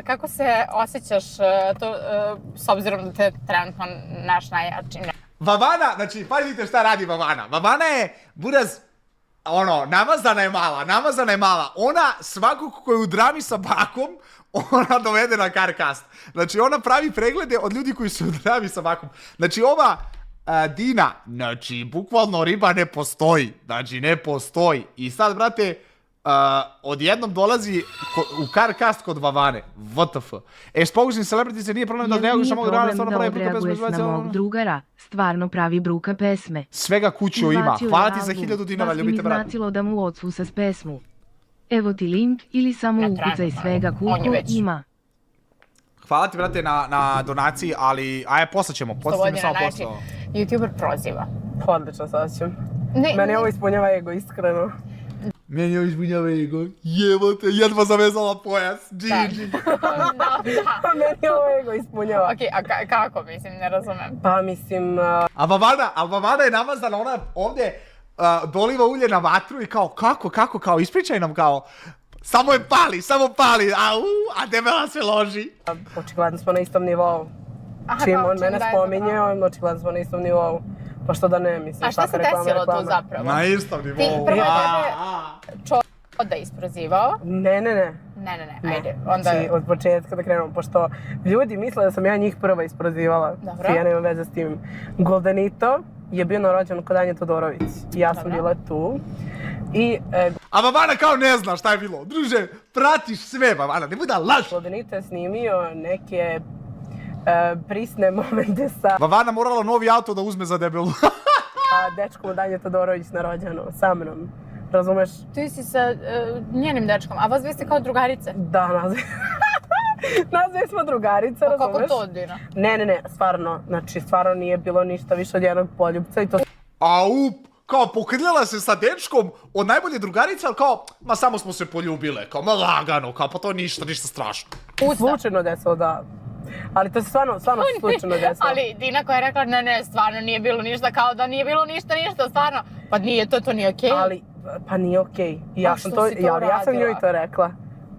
Kako se osjećaš s obzirom da te trenutno naš najjači? Vavana, znači, pazite šta radi Vavana. Vavana je, buraz, namazana je mala. Ona svakog koji je u drami sa bakom, ona dovede na Carcast. Znači, ona pravi preglede od ljudi koji su u drami sa bakom. Znači, ova Dina, znači, bukvalno riba ne postoji. Znači, ne postoji. I sad, brate, odjednom dolazi u Carcast kod Vavane. WTF. Spogućni celebrity se nije problem da odreaguješ na mog drugara, stvarno pravi bruka pesme. Na mog drugara, stvarno pravi bruka pesme. Svega kuću ima. Hvala ti za 1000 dinara, ljubite brate. Baš mi znacilo da mu odsvu sa pesmu. Evo ti link ili samo ukucaj svega kuću ima. Hvala ti, brate, na donaciji, ali poslaćemo samo posao. YouTuber proziva. Odlično, sad ću. Meni ovo ispunjava ego, iskreno. Meni ovo ispunjava ego. Jebote, jedva zavezala pojas. GG. Meni ovo ego ispunjava. Okej, a kako, mislim, ne razumem. Pa, mislim... A Vavana je namazana, ona ovdje doliva ulje na vatru i kao, ispričaj nam kao... Samo pali, a debela se loži. Očigledno smo na istom nivou. Čim on mene spominje, očigledno smo na istom nivou. Pa što da ne, mislim. A šta se desilo tu zapravo? Na istom nivou. Ti prvo tebe Čoda isprozivao? Ne, ajde. Onda... Od početka da krenemo, pošto ljudi misle da sam ja njih prva isprozivala. Dobro. Ja nemam veze s tim. Goldenito je bio na rođendan kod Anje Todorović. Ja sam bila tu. A Vavana kao ne zna šta je bilo. Druže, pratiš sve, Vavana, nemoj da laž. Goldenito je snimio neke prisne momente sa... Vavana morala novi auto da uzme za debelu. Dečkom od Anje Todorović na rođendanu, sa mnom. Razumeš? Ti si sa njenim dečkom, a vas vi ste kao drugarice? Da, nazve smo drugarice, razumeš? Kako to, Dina? Ne, stvarno. Znači, stvarno nije bilo ništa više od jednog poljubca i to... Kao pokrljala se sa dečkom od najbolje drugarice, ali kao, ma samo smo se poljubile, kao, ma lagano, kao, pa to ništa strašno. Slučajno desilo, da. Ali to se stvarno slučajno desilo. Ali Dina koja je rekla, ne, stvarno nije bilo ništa, kao da nije bilo ništa, stvarno. Pa nije, to nije okej. Pa nije okej. Ja sam njoj to rekla.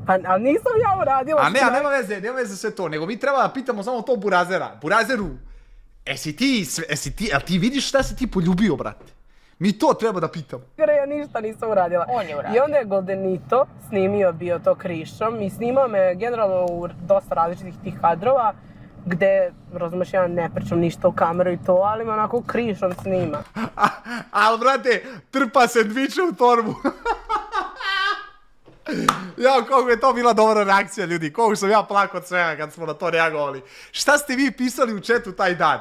Ali nisam ja uradila. A nema veze sve to, nego mi treba da pitamo samo to Burazeru, ti vidiš šta si ti poljubio, brate? Mi to treba da pitamo. Ja ništa nisam uradila. On je uradio. I onda je Goldenito snimio bio to krišom i snimao me generalno u dosta različitih tih kadrova gde, razumeš, ja ne pričam ništa u kameru i to, ali me onako krišom snima. Ali, brate, trpa sendviče u torbu. Ja, koliko je to bila dobra reakcija, ljudi. Koliko sam ja plakao od svega kad smo na to reagovali. Šta ste vi pisali u chatu taj dan?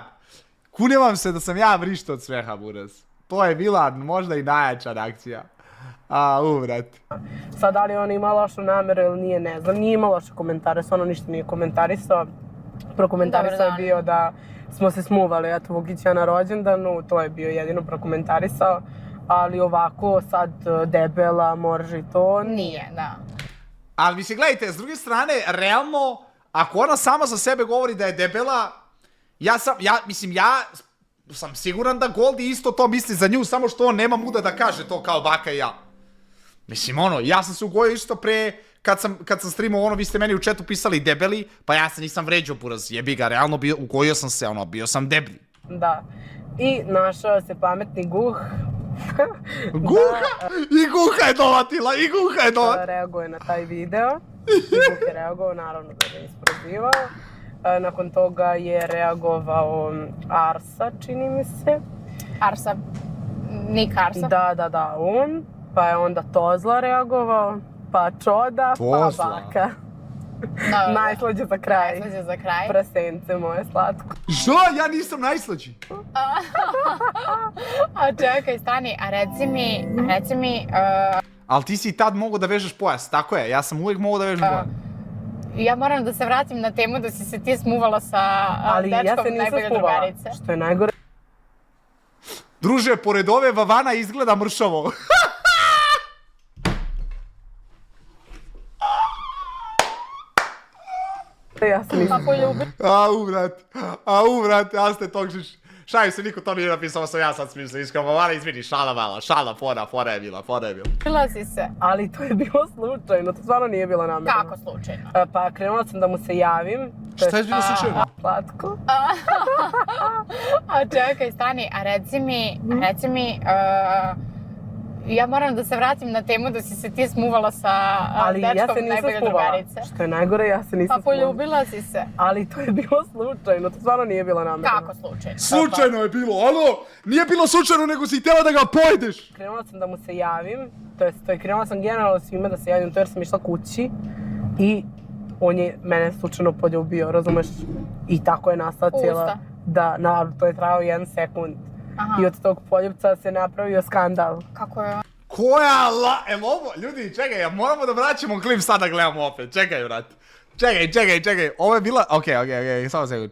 Kunem vam se da sam ja vrištao od sveha, buraz. To je bila možda i najjača reakcija. Brate. Sad, da li on ima lošu nameru ili nije, ne znam. Nije imao loše komentare, stvarno ništa nije komentarisao. Prokomentarisao je bio da smo se smuvali, eto, Vukića na rođendanu, to je bio jedino prokomentarisao. Ali ovako, sad, debela, morži, to... Nije, da. Ali mislim, gledajte, s druge strane, realno, ako ona sama za sebe govori da je debela, ja sam siguran da Goldi isto to misli za nju, samo što on nema muda da kaže to kao baka i ja. Mislim, ja sam se ugojio isto pre, kad sam streamao vi ste meni u chatu pisali debeli, pa ja se nisam vređao, buraz, jebi ga, realno ugojio sam se, bio sam deblji. Da. I našao se pametni guh. Guha? I Guha je dovatila, reaguje na taj video. I Guh je reagovao, naravno da ga je isprozivao. Nakon toga je reagovao Arsa, čini mi se. Arsa? Nik Arsa? Da, on. Pa je onda Tozla reagovao, pa Čoda, pa Baka. Najslađe za kraj. Prasence moje slatko. Što? Ja nisam najslađi. A čekaj, stani, a reci mi... Ali ti si i tad mogao da vežeš pojas, tako je, ja sam uvijek mogao da vežem pojas. Ja moram da se vratim na temu da si se ti smuvala sa dečkom najbolje drugarice. Što je najgore. Druže, pored ove Vavana izgleda mršavo. Ja sam nisam. Brate, a ste tog Šalim se, niko to nije napisao, sam ja sad smislio, iskreno, mala izvini, šala mala, šala, fora je bila. Ljubila si se. Ali to je bilo slučajno, to stvarno nije bila namjerno. Kako slučajno? Pa krenula sam da mu se javim. Šta je bilo slučajno? Slatko. A čekaj, stani, a reci mi, ja moram da se vratim na temu da si se ti smuvala sa dečkom najbolje drugarice. Što je najgore, ja se nisam smuvala. Pa poljubila si se. Ali to je bilo slučajno, to stvarno nije bila namjerno. Kako slučajno? Slučajno je bilo, alo! Nije bilo slučajno, nego si htjela da ga pojedeš! Krenula sam da mu se javim, to je krenula sam generalno svima da se javim, to jer sam išla kući i on je mene slučajno poljubio, razumeš? I tako je nastala cijela... Usta? Da, to je trajao 1 sekund. Aha. I od tog poljubca se napravio skandal. Kako je? Koja evo ovo, ljudi, čekaj, moramo da vraćamo klip sad da gledamo opet, čekaj, brat. Čekaj, ovo je bila, okej, samo sekund,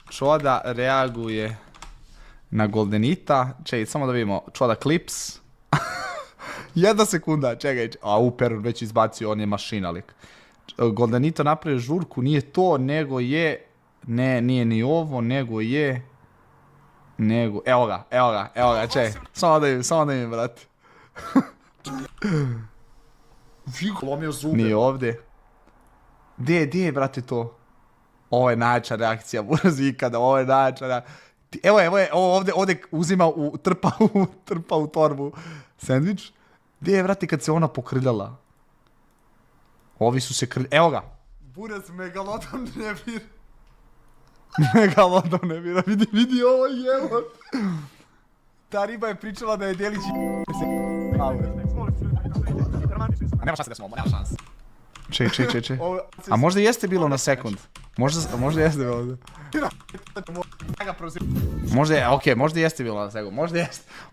Čoda reaguje na Goldenita, čekaj, samo da vidimo, Čoda clips. 1 sekunda, čekaj, Perun već izbacio, on je mašina lik. Goldenito napravio žurku, nije to, nego je, ne, nije ni ovo, nego je, evo ga, čekaj, samo da im, brate. Lomio zube. Nije ovdje. Gdje je, brate, to? Ovo je najjača reakcija, buraz ikada, ovo je najjača reakcija. Evo je, ovdje uzima, trpa u torbu sandvič. Gdje je, brate, kad se ona pokriljala? Ovi su se evo ga. Buraz, megalodon ne vira, vidi ovo jevo. Ta riba je pričala da je djelić nema šanse da smo, nema šanse. Čej. A možda jeste bilo na sekund. Možda jeste bilo. Možda jeste bilo na sekund.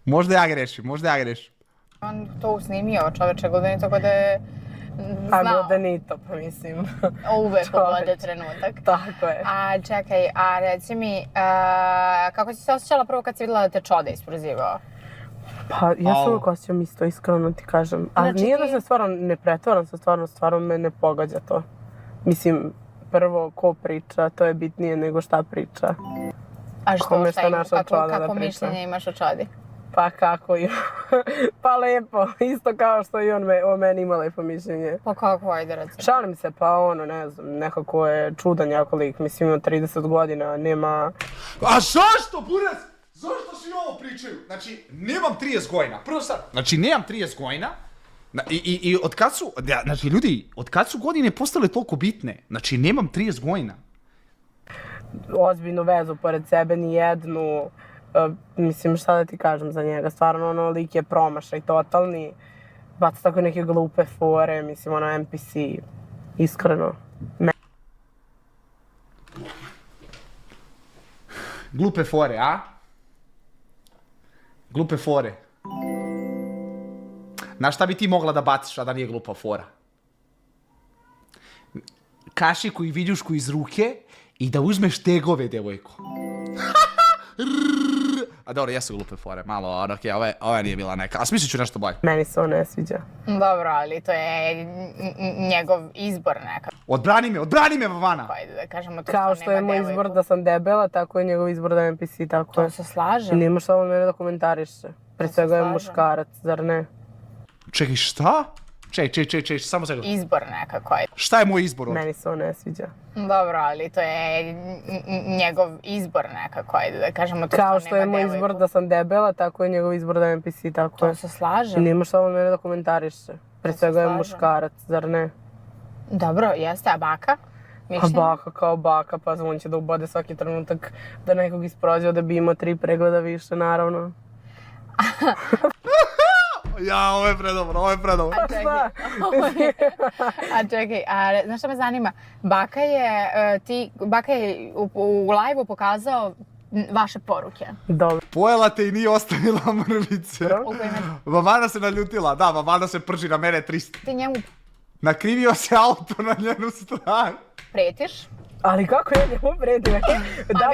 Možda ja grešim. On to snimio, čoveče, Goldenito kod je znao. Goldenito, pa mislim. Uvek uvode trenutak. Tako je. A čekaj, a reci mi, kako si se osjećala prvo kad si vidjela da te Čoda isprozivao? Pa ja se uvijek osjećam isto, iskreno ti kažem. A znači, nije da se stvarno ne pretvaram se, stvarno me ne pogađa to. Mislim, prvo ko priča, to je bitnije nego šta priča. A kako mišljenje imaš o Čodi? Pa kako ima? Pa lepo, isto kao što i on o meni ima lepo mišljenje. Pa kako, ajde recimo? Šalim se, pa ono, ne znam, nekako je čudan jako lik, mislim ima 30 godina, nema... A zašto, buraz? Zašto svi ovo pričaju? Znači, nemam 30 godina. Prvo sad, znači nemam 30 godina. I od kad su, znači ljudi, od kad su godine postale toliko bitne? Znači, nemam 30 godina. Ozbiljnu vezu pored sebe, ni jednu. Mislim, šta da ti kažem za njega? Stvarno, ono, lik je promašaj totalni. Baca tako neke glupe fore, mislim, ono, NPC. Iskreno. Glupe fore, a? Glupe fore. Na šta bi ti mogla da baciš, a da nije glupa fora? Kašiku i viljušku iz ruke i da uzmeš tegove, devojko. A dobro, jesu glupe fore, malo, okej, ova nije bila neka, a smislit ću nešto bolje. Meni se on ne sviđa. Dobro, ali to je njegov izbor neka. Odbrani me, Vavana! Ajde da kažemo to kao što je moj izbor da sam debela, tako je njegov izbor da je NPC, tako je. To se slažem. I nema šta on mene da komentariše. Pre svega je muškarac, zar ne? Čekaj, šta? Čekaj, samo sekund. Izbor nekako, ajde. Šta je moj izbor ovdje? Meni se on ne sviđa. Dobro, ali to je njegov izbor nekako, ajde da kažemo to kao što je moj izbor da sam debela, tako je njegov izbor da je NPC, tako je. To se slažem. I nema šta on mene da komentariše. Pre svega je muškarac, zar ne? Dobro, jeste, a baka? A baka kao baka, pa on će da ubode svaki trenutak da nekog isprozio da bi imao 3 pregleda više, naravno. Ja, ovo je predobro. A čekaj, znaš šta me zanima? Baka je u live-u pokazao vaše poruke. Dobro. Pojela te i nije ostavila mrvice. Vavana se naljutila, da, Vavana se prži na mene 300. Ti njemu... Nakrivio se auto na njenu stranu. Pretiš? Ali kako ja njemu pretim? Da,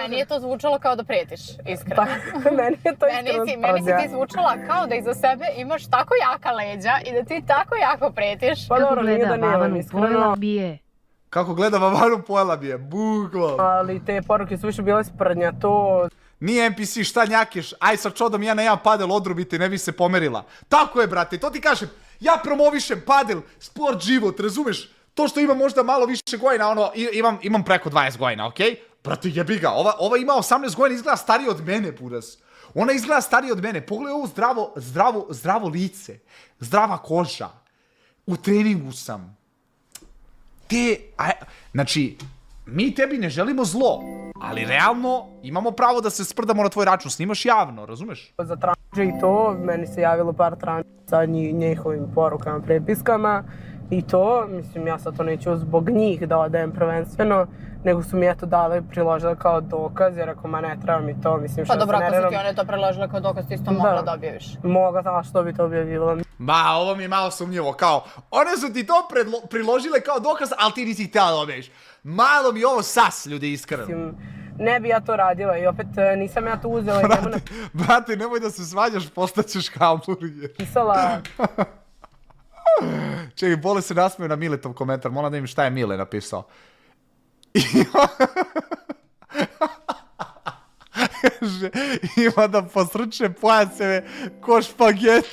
meni je to zvučalo kao da pretiš, iskreno. Pa, meni je to iskreno Meni si ti zvučala kao da iza sebe imaš tako jaka leđa i da ti tako jako pretiš. Pa dobro, nije da nemam iskreno. Kako gleda Vavanu, pojela bi je, bukvalno. Ali te poruke su više bile sprdnja, to... Nije NPC, šta njakiš, aj sa čodom ja na jedan padel odrubite, ne bi se pomerila. Tako je, brate, to ti kažem, ja promovišem padel, sport, život, razumeš? To što imam možda malo više godina, ono, imam preko 20 godina, okej? Brate, jebi ga, ova ima 18 godina, izgleda starije od mene, buras. Ona izgleda starije od mene, pogledaj ovo zdravo lice, zdrava koža. U treningu sam. Znači, mi tebi ne želimo zlo, ali realno imamo pravo da se sprdamo na tvoj račun, snimaš javno, razumeš? Za tranđe i to, meni se javilo par tranđe sa njihovim porukama, prepiskama i to, mislim, ja sad to neću zbog njih da odajem prvenstveno, nego su mi eto dali, priložile kao dokaz, jer ako ma ne treba mi to, mislim što pa dobro, ako su ti one to priložile kao dokaz, ti isto mogla da objaviš. Mogla, a što bi to objavila? Ma, ovo mi je malo sumnjivo, kao, one su ti to priložile kao dokaz, ali ti nisi htjela da objaviš. Malo mi ovo sas, ljudi, iskreno. Ne bi ja to radila i opet nisam ja to uzela i njemu Brate, nemoj da se svađaš, postaćeš hamburger. napisala... Čekaj, Bole se nasmeo na Miletov komentar, moram da im šta je Mile napisao. Ima da posrče pojaseve ko špagete.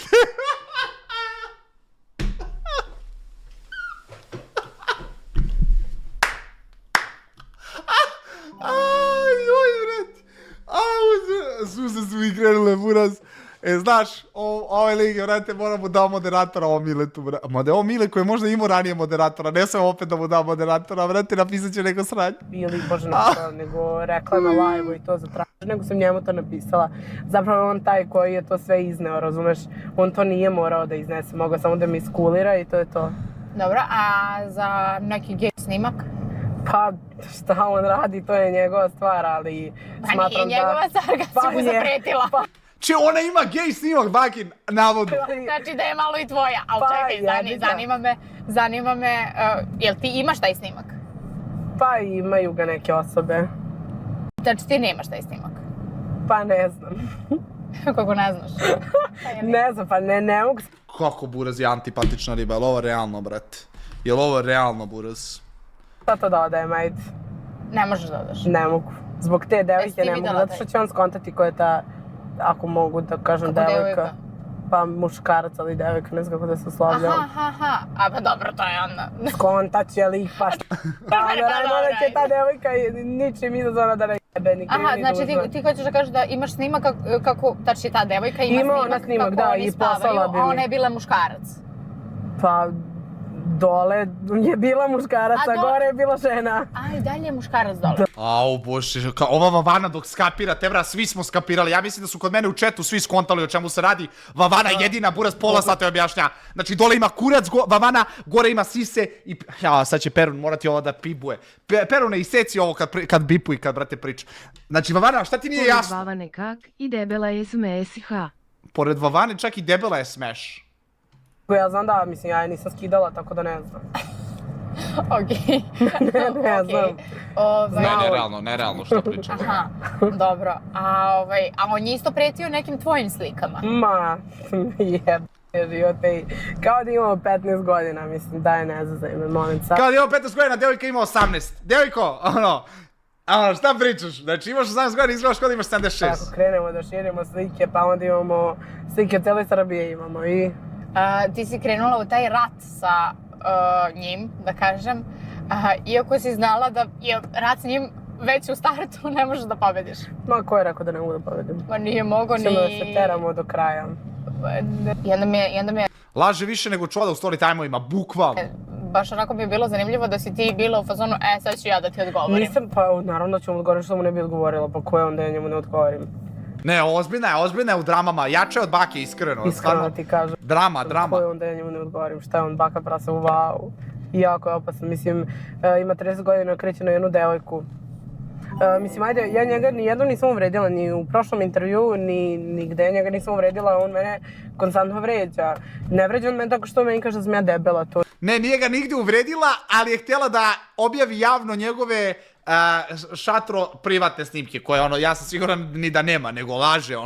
Suze su mi krenule, buraz. Znaš, ovaj lig, vrate, moram mu dao moderatora ovom Miletu, vrate. Ovo Mile koji je možda imao ranije moderatora, ne sam opet da mu dao moderatora, vrate, napisat će neko sranje. Ili, bože, nego rekla na live-u i to zatražila, nego sam njemu to napisala. Zapravo on taj koji je to sve izneo, razumeš? On to nije morao da iznese, mogao samo da mi iskulira i to je to. Dobro, a za neki gej snimak? Pa, šta on radi, to je njegova stvar, ali smatram da... Pa nije njegova stvar kad si mu zapretila. Če ona ima gej snimak, Bakin, navodno. Znači da je malo i tvoja, ali čekaj, zanima me, jel ti imaš taj snimak? Pa imaju ga neke osobe. Znači ti nemaš taj snimak? Pa ne znam. Kako ne znaš? Ne znam, pa ne mogu... Kako buraz je antipatična riba, jel ovo realno, brate? Jel ovo realno, buraz? Šta to da odajem, ajde? Ne možeš da odaš. Ne mogu. Zbog te devojke ne mogu, zato što će on skontati ko je ta, ako mogu da kažem devojka. Pa muškarac, ali devojka, ne znam kako da se uslovljam. Aha, a pa dobro, to je onda. Skontat će li ih pa šta. Onda će ta devojka ničim izazvana da ne jebe ni krivi ni dužna. Aha, znači ti hoćeš da kažeš da imaš snimak kako, znači ta devojka ima snimak kako oni spavaju, a ona je bila muškarac. Pa dole je bila muškaraca, gore je bila žena. A i dalje je muškarac dole. Au bože, ova Vavana dok skapira, te bra, svi smo skapirali. Ja mislim da su kod mene u chatu svi skontali o čemu se radi. Vavana jedina, buraz pola sata je objašnja. Znači dole ima kurac Vavana, gore ima sise i... Ja, sad će Perun morati ovo da pibuje. Perune, iseci ovo kad bipu i kad, brate, priča. Znači Vavana, šta ti nije jasno? Pored Vavane kak i debela je SMSH. Pored Vavane čak i debela je smash. Ja znam da, mislim, ja je nisam skidala, tako da ne znam. Okej. Ne znam. Nerealno što pričam. Aha, dobro. A on je isto pretio nekim tvojim slikama? Ma, jebe, kao da imamo 15 godina, mislim, daj ne zazaj me, molim sad. Kao da imamo 15 godina, devojka ima 18. Devojko, ono, šta pričaš? Znači imaš 18 godina, izgledaš kao da imaš 76. Ako krenemo da širimo slike, pa onda imamo slike cele Srbije imamo i... Ti si krenula u taj rat sa njim, da kažem, iako si znala da je rat s njim već u startu ne možeš da pobediš. Ma, ko je rekao da ne mogu da pobedim? Ma nije mogo ni... Ćemo da se teramo do kraja. I onda mi je... Laže više nego čoda u story time-ovima, bukvalno. Baš onako mi je bilo zanimljivo da si ti bila u fazonu, sad ću ja da ti odgovorim. Nisam, pa naravno ću mu odgovoriti što mu ne bi odgovorila, pa ko je onda ja njemu ne odgovorim. Ne, ozbiljna je u dramama, jače od Bake, iskreno. Iskreno ti kažem. Drama. Ko je onda ja njemu ne odgovorim, šta je on baka prasa, wow. Jako je opasno, mislim, ima 30 godina, kreće na jednu devojku. Mislim, ajde, ja njega nijednom nisam uvredila, ni u prošlom intervju, ni gde njega nisam uvredila, on mene konstantno vređa. Ne vređa on mene tako što meni kaže da sam ja debela, to. Ne, nije ga nigdje uvredila, ali je htjela da objavi javno njegove šatro privatne snimke, koje ja sam siguran ni da nema, nego laže,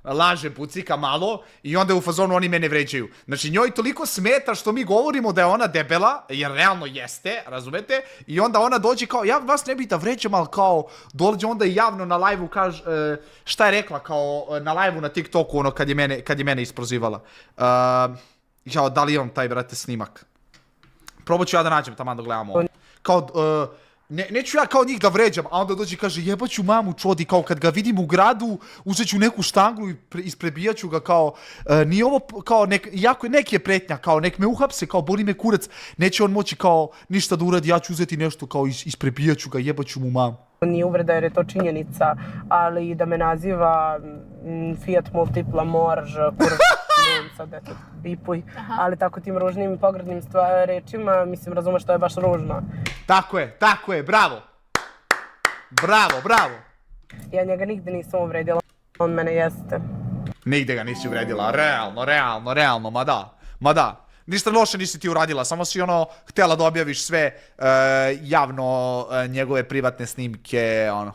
laže Bucika malo i onda je u fazonu oni mene vređaju. Znači njoj toliko smeta što mi govorimo da je ona debela, jer realno jeste, razumete? I onda ona dođe kao, ja vas ne bih da vređam, ali kao dođe onda i javno na live-u kaže, šta je rekla kao na live-u na TikToku, ono kad je mene isprozivala. Jao, da li imam taj, brate, snimak? Probat ću ja da nađem, taman da gledamo. Kao, neću ja kao njih da vređam, a onda dođe i kaže jebaću mamu čodi, kao kad ga vidim u gradu, uzet ću neku štanglu i isprebijat ću ga, kao, nije ovo, kao, neki je pretnja, kao, nek me uhapse, kao, boli me kurac, neće on moći, kao, ništa da uradi, ja ću uzeti nešto, kao, isprebijat ću ga, jebaću mu mamu. Nije uvreda jer je to činjenica, ali da me naziva Fiat Multipla Morž, sad eto, bipuj, ali tako tim ružnim i pogrdnim rečima, mislim, razumeš, to je baš ružno. Tako je, bravo! Bravo! Ja njega nigde nisam uvredila, on mene jeste. Nigde ga nisi uvredila, realno, ma da. Ništa loše nisi ti uradila, samo si ono htjela da objaviš sve javno njegove privatne snimke, ono.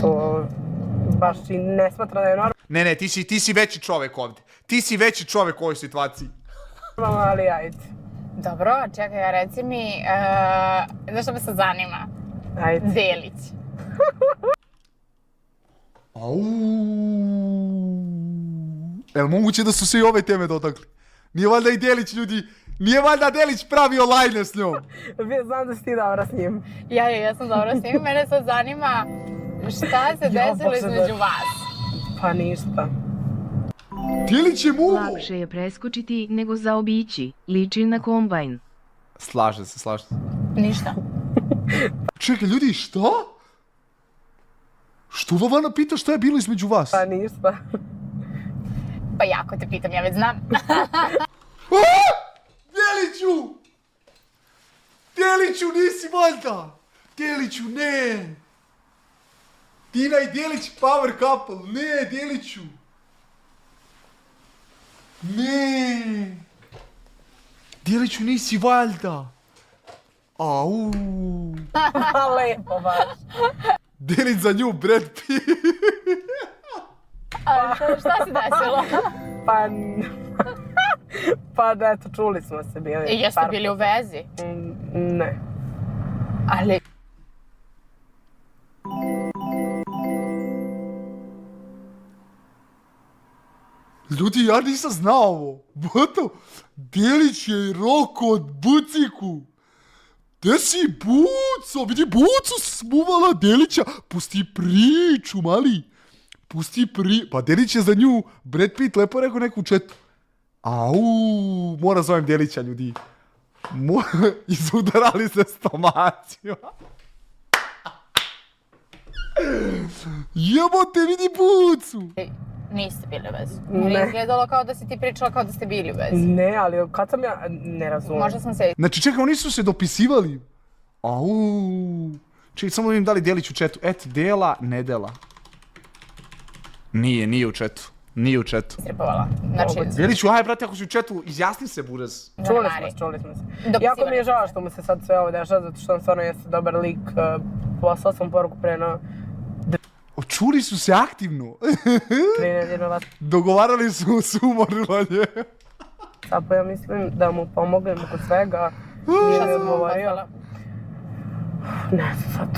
To baš i ne smatra da je normalno. Ne, ti si veći čovjek ovdje. Ti si veći čovjek u ovoj situaciji. Ali ajde. Dobro, čekaj, reci mi, znaš što me sad zanima? Ajde. Delić. Jel moguće da su se i ove teme dotakli? Nije valjda i Delić, ljudi, nije valjda Delić pravio lajne s njom? Znam da si ti dobra s njim. Ja sam dobra s njim, mene sad zanima šta se desilo između vas. Pa ništa. Delić je muvo! Lakše je preskočiti nego zaobići, liči na kombajn. Slažem se. Ništa. Čekaj, ljudi, šta? Što Vavana pita šta je bilo između vas? Pa ništa. Pa jako te pitam, ja već znam. Deliću! Deliću, nisi valjda! Deliću, ne! Dina i Delić power couple, ne, Deliću! Ne! Deliću, nisi valjda! Au! Lepo baš. Delić za nju, Brad Pitt! Šta se desilo? Pa da, eto, čuli smo se bili. I jeste bili u vezi? Ne. Ali... Ljudi, ja nisam znao ovo. Boto, Delić je roko od Buciku. Gde si Buco? Vidi, Buco smuvala Delića. Pusti priču, mali. Pa Delić je za nju. Brad Pitt lepo rekao neku četu. Mora zovem Delića, ljudi. Izudarali se stomacima. Jebote, vidi Bucu. Niste bili u vezi. Ne. Ne izgledalo kao da si ti pričala kao da ste bili u vezi. Ne, ali kad sam ja, ne razumijem. Možda sam se... Znači, čekaj, oni su se dopisivali. Čekaj, samo vidim da li Delić u četu. Dela, ne dela. Nije u četu. Istripovala. Znači... Deliću, brate, ako si u četu, izjasni se, buraz. Čuli smo se. Jako mi je žao što mu se sad sve ovo dešava, zato što on stvarno jeste dobar lik. Poslao sam poruku pre na... Čuli su se aktivno. Dogovarali su sumorilanje. Sad pa ja mislim da mu pomognem oko svega. Nije mi odgovorio. Ne znam sad.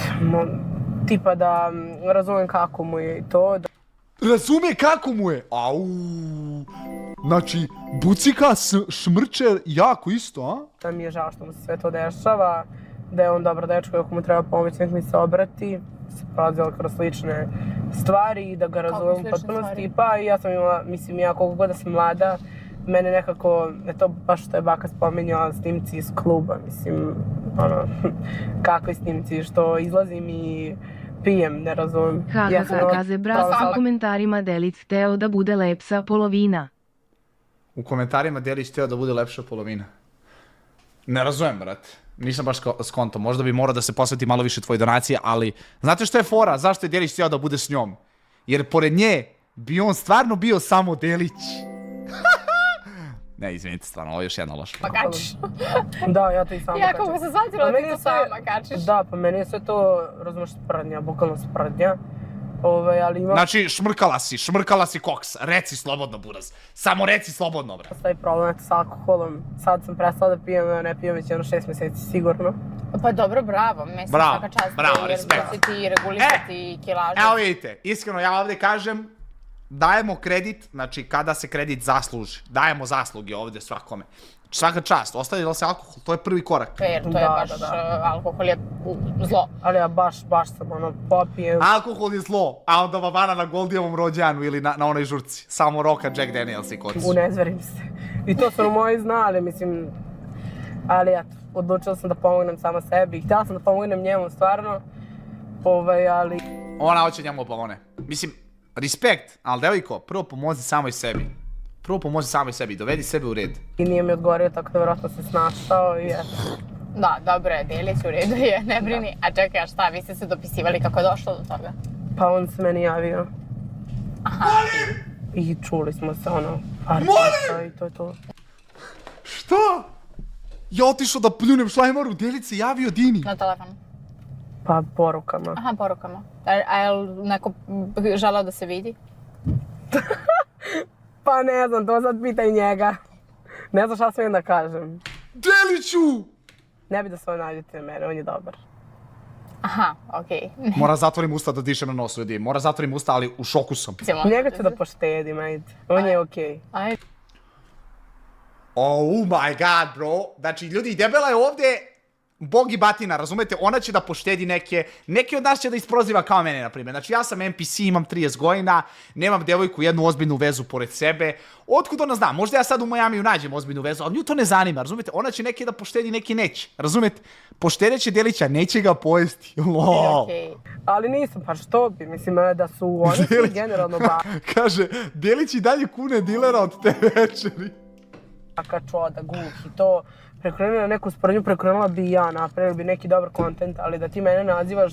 Tipa da razumem kako mu je i to. Razumije kako mu je? Znači, Bucika šmrče jako isto, a? Da mi je žao što mu se sve to dešava. Da je on dobar dečko i ako mu treba pomoći, nek mi se obrati. Se prolazila kroz slične stvari i da ga razumem u potpunosti. Pa i ja sam imala, mislim, ja koliko god da sam mlada, mene nekako, to baš što je baka spominjala, snimci iz kluba, mislim, ono, kakvi snimci, što izlazim i pijem, ne razumem. Kaze brat u komentarima Delić hteo da bude lepsa polovina. U komentarima Delić hteo da bude lepša polovina. Ne razumem, brate. Nisam baš skonto, možda bi morao da se posveti malo više tvoje donacije, ali znate što je fora? Zašto je Delić htio da bude s njom? Jer pored nje bi on stvarno bio samo Delić. Ne, izvinite, stvarno, ovo je još jedna loša. Pa kačiš. Da, ja to i sama kačem. Ja kako se shvatila da ti to sama kačiš. Da, pa meni je sve to, razumeš, sprdnja, bukvalno sprdnja. Ali ima... Znači, šmrkala si koks, reci slobodno, buraz. Samo reci slobodno, bre. Taj problem s alkoholom, sad sam prestala da pijem, ne pijem već 6 mjeseci sigurno. Pa dobro, bravo, mislim svaka čast. Bravo, respekt. Jer ti regulisati kilažu. Evo vidite, iskreno ja ovdje kažem, dajemo kredit, znači kada se kredit zasluži. Dajemo zasluge ovdje svakome. Svaka čast, ostavljala se alkohol, to je prvi korak. Jer to je baš, alkohol je zlo. Ali ja baš sam popijem. Alkohol je zlo, a onda babana na Goldijevom rođenju ili na onoj žurci. Samo roka Jack Daniels i koci. Unezverim se. I to su moji znali, mislim. Ali eto, odlučila sam da pomognem sama sebi. Htjela sam da pomognem njemu, stvarno. Ali... Ona hoće njemu pomone. Mislim, respekt, ali devojko, prvo pomozi samoj sebi. Dovedi sebe u red. I nije mi odgovorio, tako da vjerojatno se snašao i eto. Da, dobro je, Delić u redu je, ne brini. A čekaj, a šta, vi ste se dopisivali kako je došlo do toga? Pa on se meni javio. Aha. I čuli smo se par puta i to je to. Šta? Ja otišao da pljunem šlajmaru, Delić se javio Dini. Na telefon? Pa porukama. Aha, porukama. A je li neko želeo da se vidi? Pa ne znam, to sad pitaj njega. Ne znam šta smijem da kažem. Deliću! Ne bi da se on nađete mene, on je dobar. Aha, okej. Mora zatvorim usta da diše na nosu, ljudi. Mora zatvorim usta, ali u šoku sam. Njega ću da poštedim, ajde. On je okej. Ajde. Oh my god, bro. Znači, ljudi, debela je ovdje bog i batina, razumete? Ona će da poštedi neki od nas će da isproziva kao mene, na primjer. Znači, ja sam NPC, imam 30 godina, nemam devojku, jednu ozbiljnu vezu pored sebe. Otkud ona zna? Možda ja sad u Majamiju nađem ozbiljnu vezu, ali nju to ne zanima, razumete? Ona će neki da poštedi, neki neće, razumete? Poštedeće Delića, neće ga pojesti. Okej. Ali nisam, pa što bi, mislim da su oni svi generalno Kaže, Delić i dalje kune dilera od te večeri. Baka čoda, guh i to. Prekrenula neku sprdnju, prekrenula bi i ja, napravila bi neki dobar kontent, ali da ti mene nazivaš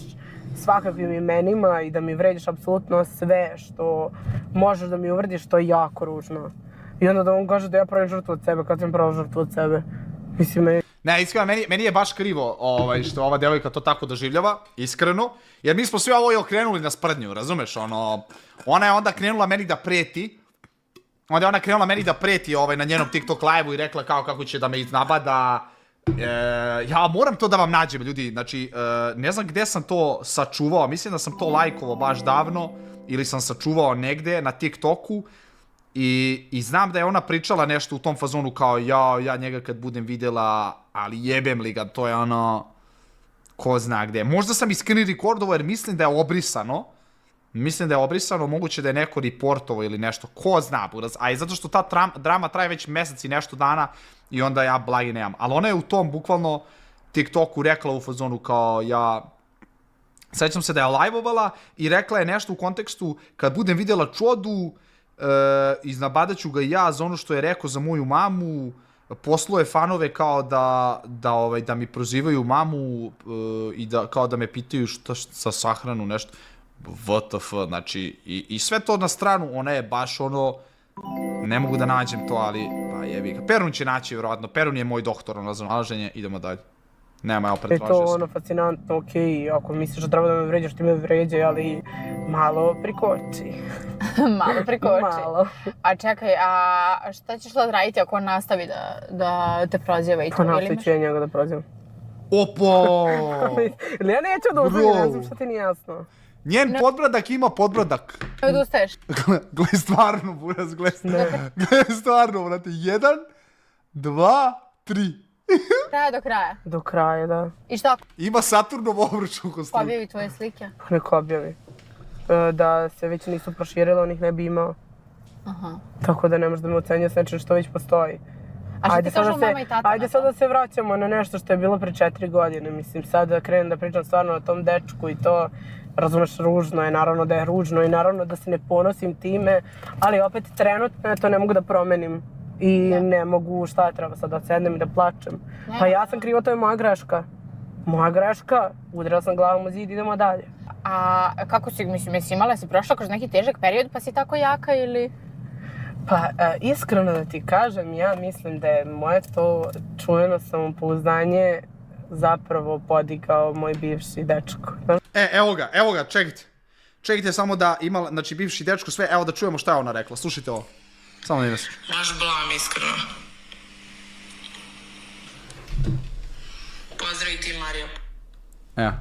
svakakvim imenima i da mi vređaš apsolutno sve što možeš da mi uvrediš, to je jako ružno. I onda da on kaže da ja pravim žrtvu od sebe, kad sam pravila žrtvu od sebe. Mislim, Ne, iskreno, meni je baš krivo što ova devojka to tako doživljava, iskreno, jer mi smo svi ovo i okrenuli na sprdnju, razumeš, ona je onda krenula meni da preti, onda je ona krenula meni da preti na njenom TikTok live-u i rekla kako će da me iznabada. Ja moram to da vam nađem, ljudi, znači, ne znam gde sam to sačuvao, mislim da sam to lajkovao baš davno, ili sam sačuvao negde na TikToku, i znam da je ona pričala nešto u tom fazonu kao ja njega kad budem vidjela, ali jebem li ga, to je ko zna gde. Možda sam i screen recordovo jer mislim da je obrisano, moguće da je neko reportovo ili nešto, ko zna, a i zato što ta drama traje već mjesec i nešto dana i onda ja blagi nemam. Ali ona je u tom bukvalno TikToku rekla u fazonu kao sećam se da je live-ovala i rekla je nešto u kontekstu kad budem vidjela čodu, iznabadat ću ga i ja za ono što je rekao za moju mamu, posluje fanove kao da mi prozivaju mamu i kao da me pitaju šta sa sahranu, nešto. WTF, znači, i sve to na stranu, ona je baš ne mogu da nađem to, ali, pa jebi ga. Perun će naći, vjerovatno, Perun je moj doktor, za nalaženje, idemo dalje. Nema, ja opet tražio sam. To fascinantno, okej, ako misliš da treba da me vređaš, ti me vređaj, ali malo prikoči. Malo prikoči. Malo. A čekaj, a šta ćeš da raditi ako on nastavi da te proziva i to? Pa nastavit ću ja njega da prozivam. Opo! Ili ja neću da uzim, ne znam šta ti nije jasno. Njen podbradak ima podbradak. Ne odustaješ? Gle stvarno, buraz, gle stvarno, vrati. 1, 2, 3. Kraja do kraja? Do kraja, da. I šta? Ima Saturnov obruč u kostru. Objavi tvoje slike? Neko objavi. Da se već nisu proširile, on ih ne bi imao. Aha. Tako da ne možeš da me ocenjuje s nečim što već postoji. A što ti kažu mama i tata? Ajde sad da se vraćamo na nešto što je bilo pre 4 godine. Mislim, sad da krenem da pričam stvarno o tom dečku i to, razumeš, ružno je, naravno da je ružno i naravno da se ne ponosim time, ali opet trenutno to ne mogu da promenim. I ne mogu, šta treba sad da sednem i da plačem. Pa ja sam kriva, to je moja greška. Moja greška, udarila sam glavom u zid, idemo dalje. A kako si, mislim, imala si prošla kroz neki težak period pa si tako jaka ili? Pa, iskreno da ti kažem, ja mislim da je moje to čujeno samopouzdanje zapravo podigao moj bivši dečko. Evo ga, Čekajte samo da ima, znači bivši dečko sve, evo da čujemo šta je ona rekla, slušajte ovo. Samo da imes. Baš blam, iskreno. Pozdrav ti, Mario. Evo.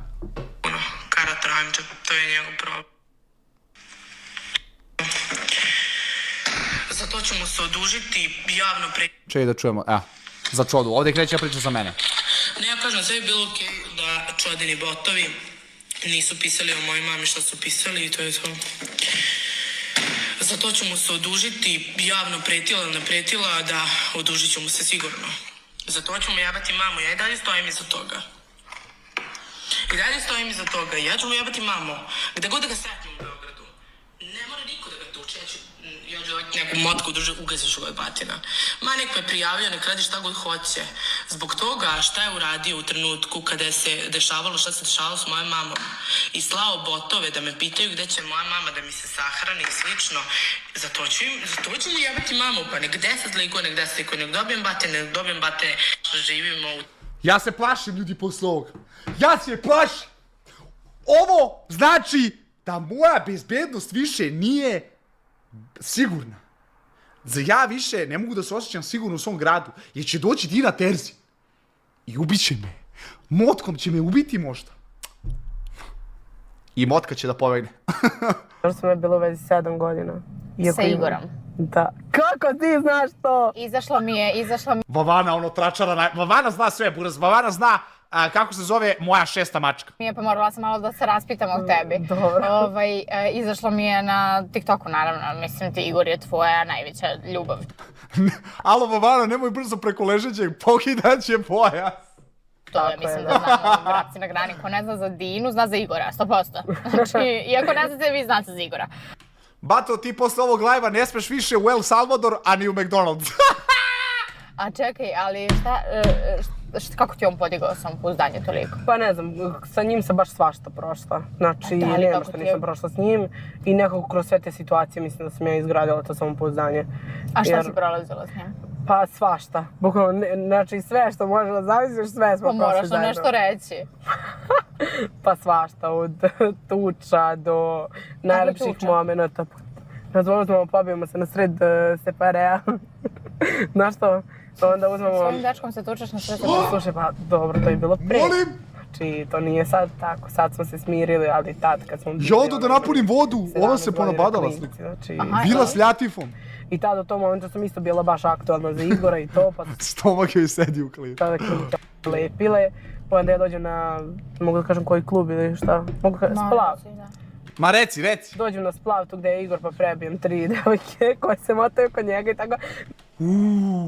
Kara Tranča, to je njegov problem. Zato ćemo se odužiti javno pre... Čekaj da čujemo, evo. Za Čodu, ovdje kreće priča za mene. Ne, ja kažem, sve je bilo okej da Čodini botovi nisu pisali o mojoj mami što su pisali i to je to. Zato ćemo se odužiti, javno pretila da odužit ćemo se sigurno. Zato ćemo jebati mamu, ja i dalje stojim iza toga. I dalje stojim iza toga, ja ću mu jebati mamu, gde god da ga sretnim u Beogradu. Ne mora niko da ga tuče, ja ću dati neku motku, ugaziš ovaj batina. Ma nek me prijavio, nek radi šta god hoće. Zbog toga šta je uradio u trenutku kada se dešavalo, šta se dešavalo s mojom mamom. I slao botove da me pitaju gde će moja mama da mi se sahrani i slično. Zato ću mu jebati mamu, pa nek 10 likova, nek 10 likova, nek dobijem batine, živimo u... Ja se plašim ljudi posle ovoga. Ja se plašim. Ovo znači da moja bezbednost više nije sigurna. Ja više ne mogu da se osjećam sigurno u svom gradu, jer će doći Dina Terzi i ubit će me. Motkom će me ubiti možda. I motka će da pobegne. Još sam je bilo već 7 godina. Sa Igorom. Da. Kako ti znaš to? Izašlo mi je. Vavana, ono tračara, Vavana zna sve, buraz. Vavana zna kako se zove moja 6. mačka. Pa morala sam malo da se raspitam o tebi. Dobro. Izašlo mi je na TikToku, naravno. Mislim ti, Igor je tvoja najveća ljubav. Alo, Vavana, nemoj brzo preko ležećeg, pokidaće pojas. To je, mislim da znamo, vrapci na grani. Ko ne zna za Dinu, zna za Igora, 100%. Znači, iako ne znate, vi znate za Igora. Bato, ti posle ovog live-a ne smeš više u El Salvador, a ni u McDonald's. A čekaj, ali kako ti on podigao samopouzdanje toliko? Pa ne znam, sa njim se baš svašta prošla. Znači, nema što nisam prošla s njim i nekako kroz sve te situacije mislim da sam ja izgradila to samopouzdanje. A šta si prolazila s njim? Pa svašta. Bukvalno, znači sve što možeš da zamisliš, sve smo prošli zajedno. Moraš nešto reći. Pa svašta, od tuča do najlepših momenata. Nazvamo, pobijemo se na sred Separeja. Znaš što? Onda uzmemo... Svojim dečkom se tučeš na sred Separeja. Slušaj, pa dobro, to je bilo pre. Molim! Znači, to nije sad tako. Sad smo se smirili, ali tad kad smo... Ja odu da napunim vodu, ona se ponabadala slika. Bila s ljatifom. I tada u tom momentu sam isto bila baš aktualna za Igora i to, pa... Stomak joj sedi u klipu. Tada klinička lepile, pa onda ja dođem na, mogu da kažem koji klub ili šta, mogu da kažem, Splav. Ma reci. Dođem na Splav tu gdje je Igor pa prebijem 3 devojke koje se motaju kod njega i tako.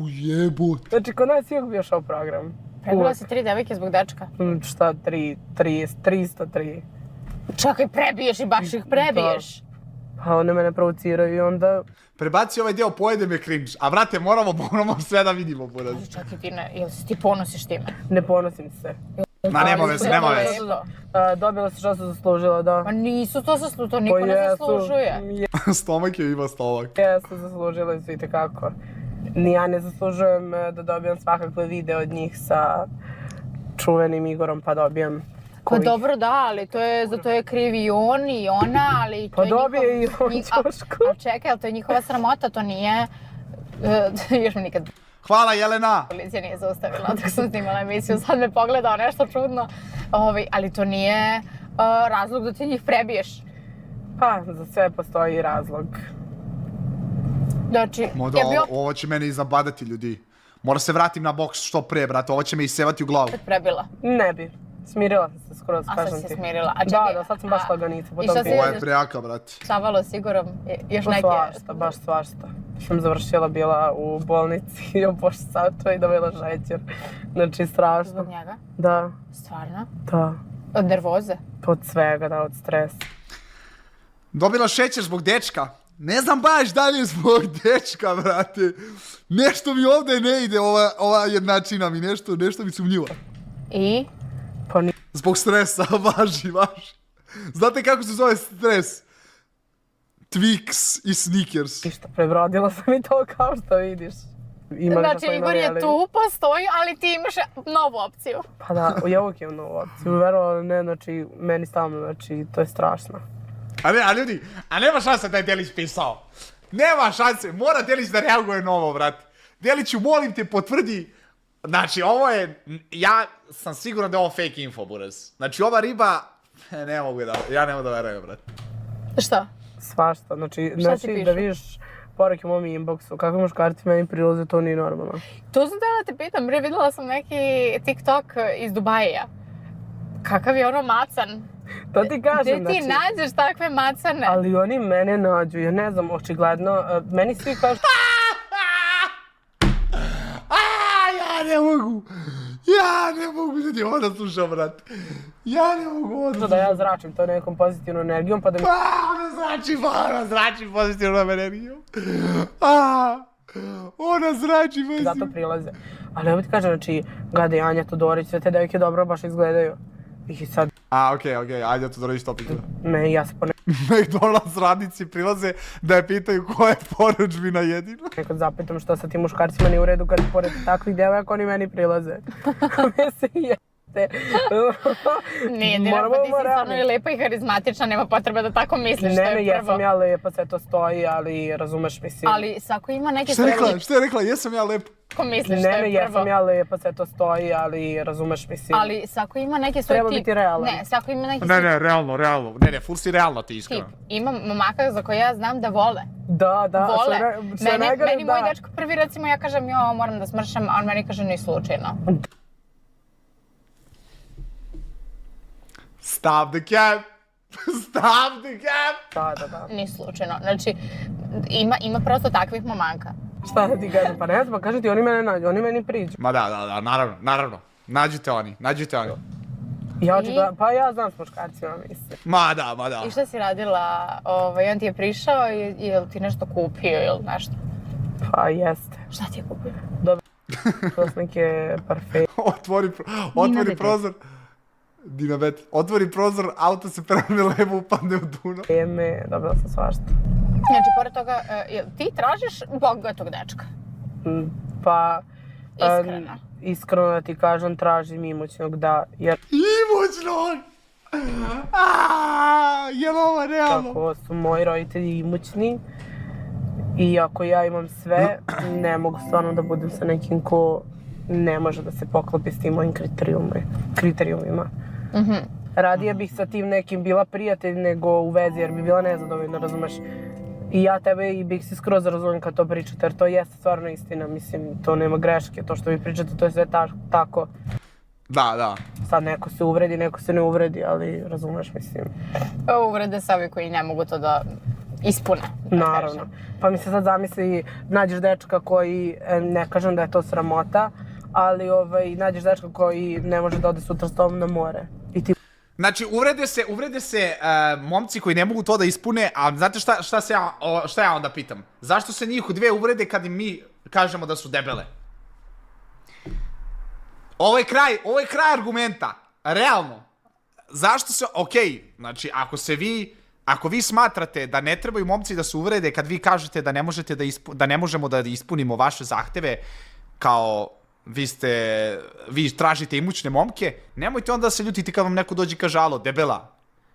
Jebot. Znači kod nas je uvijek bio show program. Prebila si 3 devojke zbog dečka? Šta, 303. Čekaj, prebiješ i baš ih prebiješ. Pa one mene provociraju i onda... Prebaci ovaj deo, pojede me cringe. A vrate, moramo sve da vidimo. Čekaj, jel se ti ponosiš time? Ne ponosim se. Ma nema veze. Dobila se što se zaslužila, da. Pa nisu to zaslužili, to niko ne zaslužuje. Stomak je ima stomak. Jesu, zaslužili su i tekako. Ni ja ne zaslužujem da dobijem svakakve videe od njih sa čuvenim Igorom, pa dobijem... Pa dobro da, ali za to je kriv i on i ona, ali... Pa dobije i on Ćošku. A čekaj, ali to je njihova sramota, to nije... Još mi nikad... Hvala, Jelena! Policija nije zaustavila dok sam snimala emisiju, sad me pogledao nešto čudno. Ali to nije razlog da ti njih prebiješ. Pa, za sve postoji razlog. Znači, Ovo će mene izabadati, ljudi. Mora se vratim na boks što pre, brate, ovo će me isevati u glavu. Prebila? Ne bi. Smirila sam se skroz, kažem ti. A sad si smirila. Da, sad sam baš laganica. Ovo je prejaka, brate. Šavalo sigurom, još neke... Svašta, baš svašta. Sam završila, bila u bolnici u Bošsaču i dobila šećer. Znači, strašno. Zbog njega? Da. Stvarno? Da. Od nervoze? Od svega, da, od stresa. Dobila šećer zbog dečka. Ne znam baš da li je zbog dečka, brate. Nešto mi ovdje ne ide, ova jednačina mi, nešto mi sumnjiva. I? Pa nije. Zbog stresa, važi. Znate kako se zove stres? Twix i Snickers. Ništa, prebrodila sam i to kao što vidiš. Znači, Igor je tu, postoji, ali ti imaš novu opciju. Pa da, ja uvijek imam novu opciju. Verovali ne, znači, meni stalno, znači, to je strašno. A ljudi, a nema šanse da je Delić pisao. Nema šanse, mora Delić da reaguje na ovo, brate. Deliću, molim te, potvrdi. Znači, ovo je, ja sam siguran da je ovo fake info, buraz. Znači, ova riba, ne mogu ja ne mogu da verujem, brate. Šta? Svašta, znači pišu? da vidiš poruke u mom inboxu, kakvi muškarci meni prilaze, to nije normalno. To sam htjela da te pitam, bre, vidjela sam neki TikTok iz Dubaja. Kakav je ono macan? To ti kažem, Gdje ti nađeš takve macane? Ali oni mene nađu, ja ne znam, očigledno, meni svi kažu... Ja ne mogu ljudi ovo da slušam, brate. Ja ne mogu ovo da slušam. Da ja zračim to nekom pozitivnom energijom, pa da mi... Ona zrači pozitivnom energijom. Ona zrači pozitivnom. Zato prilaze. Ali ja ti kažem, znači, Gade i Anja Todorić, sve te devojke dobro baš izgledaju. I sad... Okej, ajde Todorić to pitaju. Ne, ja se po McDonald's radnici prilaze da je pitaju koja je porudžbina jedina. nekad zapitam što sa tim muškarcima nije u redu kad pored takvih devojaka oni meni prilaze. Mislim, jeste. Nije, Dina, pa ti si stvarno i lepa i harizmatična, nema potrebe da tako misliš, to je prvo. Ne, jesam ja lepa, sve to stoji, ali razumeš, mislim... Ali svako ima neke Šta je rekla, jesam ja lepa? Ko misliš, to je prvo. Ne, jesam ja lepa, sve to stoji, ali razumeš, mislim... Ali svako ima neki svoj tip. Treba biti realan. Ne, svako ima neki svoj Ne, realno. Ne, full si realno ti iskreno. tip. Ima momaka za koje ja znam da vole. Da, Vole. sve najgore, Meni moj dečko prvi, recimo, ja kažem, jo, moram da smršam, a on meni kaže, ni slučajno. Stop the cap! Stop the cap! Da. Ni slučajno. Znači, ima prosto takvih momaka. Šta da ti kažem, pa ne znam, kažem ti, oni mene nađu, oni meni priđu. Ma da, naravno. Nađite oni. Pa ja znam s muškarcima, mislim. Ma da. I šta si radila? On ti je prišao i je ti nešto kupio ili nešto? Pa jeste. Šta ti je kupio? Dobro, to su neke parfeme. Otvori prozor. Dinabet. Otvori prozor, auto se preme levo, upadne u Dunav. Dobila sam svašta. Znači, pored toga, ti tražiš bogatog dečka? Pa... Iskreno. Iskreno da ti kažem, tražim imućnog, da, jer... Imućnog! Je li ovo realno? Tako su moji roditelji imućni i ako ja imam sve, ne mogu stvarno da budem sa nekim ko ne može da se poklopi s tim mojim kriterijumima. Radije bih sa tim nekim bila prijatelj nego u vezi jer bi bila nezadovoljna, razumeš? I ja tebe i bih si skroz razumijem kad to pričate jer to jeste stvarno istina, mislim, to nema greške, to što vi pričate to je sve tako. Da. Sad neko se uvredi, neko se ne uvredi, ali razumeš, mislim. Uvrede se ovi koji ne mogu to da ispune. Naravno. Pa mi se sad zamisli, nađeš dečka koji, ne kažem da je to sramota, ali nađeš dečka koji ne može da ode sutra s tobom na more. I ti... Znači, uvrede se momci koji ne mogu to da ispune, a znate šta ja onda pitam? Zašto se njih dve uvrede kad im mi kažemo da su debele? Ovo je kraj argumenta. Realno. Zašto se, znači, ako vi smatrate da ne trebaju momci da se uvrede kad vi kažete da ne možemo da ispunimo vaše zahteve kao vi tražite imućne momke, nemojte onda da se ljutite kad vam neko dođe i kaže alo, debela,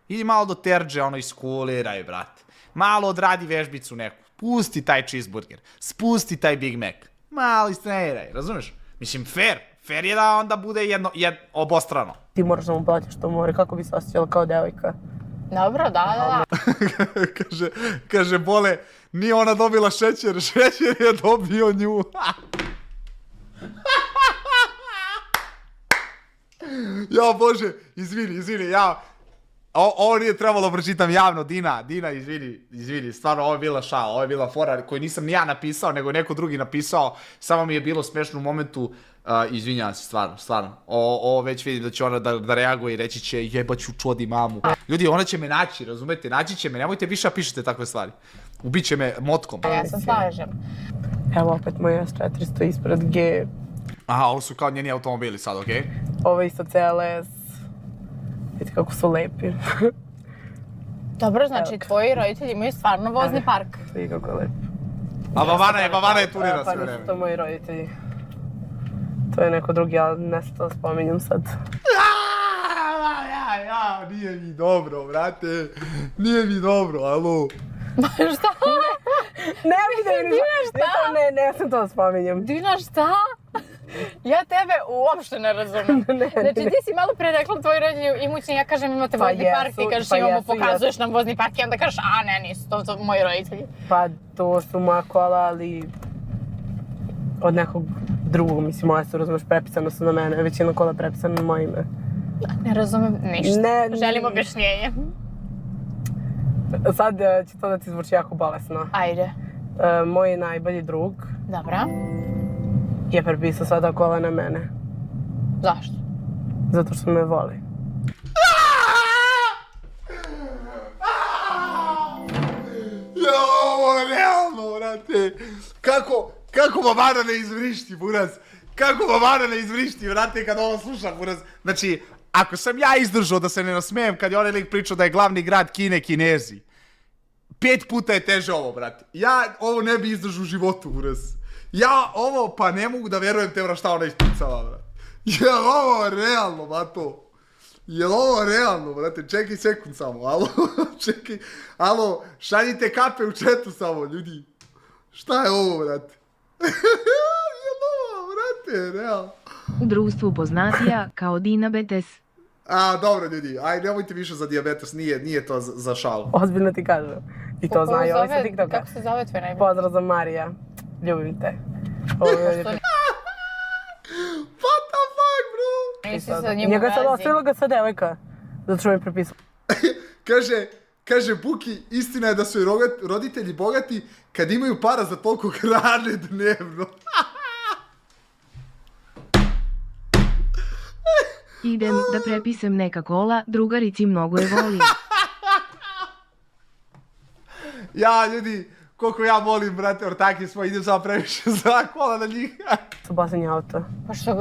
idi malo do terđe, iskuliraj, brate. Malo odradi vežbicu neku, pusti taj cheeseburger, spusti taj Big Mac, malo istreniraj, razumeš? Mislim, fair je da onda bude obostrano. Ti moraš da mu platiš to more, kako bi se osjećala kao devojka. Dobro, da. Kaže, Bole, nije ona dobila šećer je dobio nju. Ja, Bože, izvini, ovo nije trebalo pročitam javno, Dina, izvini, stvarno, ovo je bila šala, ovo je bila fora koju nisam ni ja napisao, nego neko drugi napisao, samo mi je bilo smešno u momentu, izvinjavam se, stvarno, ovo već vidim da će ona da reaguje i reći će jebaću čodi mamu. Ljudi, ona će me naći, razumete, naći će me, nemojte više da pišete takve stvari, ubit će me motkom. Ja se slažem. Evo opet moj S400 ispred G. Aha, ovo su kao njeni automobili sad, okej? Ovo je isto CLS. Vidite kako su lepi. Dobro, znači tvoji roditelji imaju stvarno vozni park. Vidi kako je lepo. A Bavana je turira sve vreme. Pa nisu to moji roditelji. To je neko drugi, ali ne to spominjem sad. Nije mi dobro, brate. Nije mi dobro, alo. Šta? Ne vidim, šta? Ne sam to spominjem. Dina, šta? Ja tebe uopšte ne razumem. Znači, ti si malo pre rekla tvoj roditelji imućni, ja kažem imate vozni park, ti kažeš imamo, pokazuješ nam vozni park i onda kažeš a ne, nisu to moji roditelji. Pa to su moja kola, ali od nekog drugog, mislim, moja su, razumeš, prepisano su na mene, većina kola prepisana na moje ime. Ne razumem ništa, želim objašnjenje. Sad će to da ti zvuči jako bolesno. Ajde. Moj najbolji drug Dobra. je prepisao sada kola na mene. Zašto? Zato što me voli. Jo, realno, brate. Kako mamana ne izvrišti, buraz? Kako mamana ne izvrišti, brate, kad ovo slušam, buraz? Znači, ako sam ja izdržao da se ne nasmejem kad je onaj lik pričao da je glavni grad Kine Kinezi, 5 puta je teže ovo, brate. Ja ovo ne bi izdržao u životu, buraz. Ja ovo, pa ne mogu da verujem te, šta ona ispucala, brate. Je ovo realno, bato? Je ovo realno, brate? Čekaj sekund samo, alo? Čekaj, alo, šaljite kape u chatu samo, ljudi. Šta je ovo, brate? Je ovo, brate, realno. U društvu poznatija kao dijabetes. Dobro, ljudi, aj, nemojte više za dijabetes, nije to za šalu. Ozbiljno ti kažem. I to znaju ovi sa TikToka. Kako se zove tvoj najbolji? Pozdrav za Marija. Ljubim te. What the fuck, bro? Nisi sa njim u Njega sad vezi. ostavila ga sa devojka. Zato što mi je prepisao. Kaže Buki, istina je da su i roditelji bogati kad imaju para za toliko hrane dnevno. Idem da prepisem neka kola, drugarici mnogo je volim. Ja, ljudi, koliko ja volim, brate, ortake svoje, idem samo previše za kola na njih. Su basenje auto. Pa što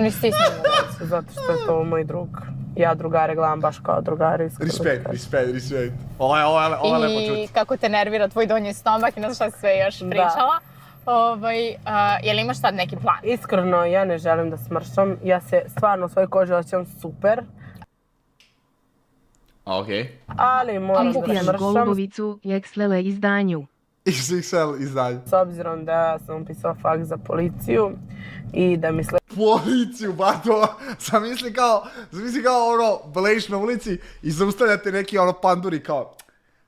nisi ti s njim? Zato što je to moj drug. Ja drugare gledam baš kao drugari. Respekt. Ovo je lepo čuti. I kako te nervira tvoj donji stomak i na šta si sve još pričala. Jel imaš sad neki plan? Iskreno, ja ne želim da smršam. Ja se stvarno u svojoj koži osjećam super. Okej. Ali moram da Kristijan smršam. Golubovicu, Jekslele izdanju. XXL izdanje. S obzirom da sam upisao faks za policiju i da misle... Policiju, bato. Zamisli kao ono, bleješ na ulici i zaustavljate neki ono panduri kao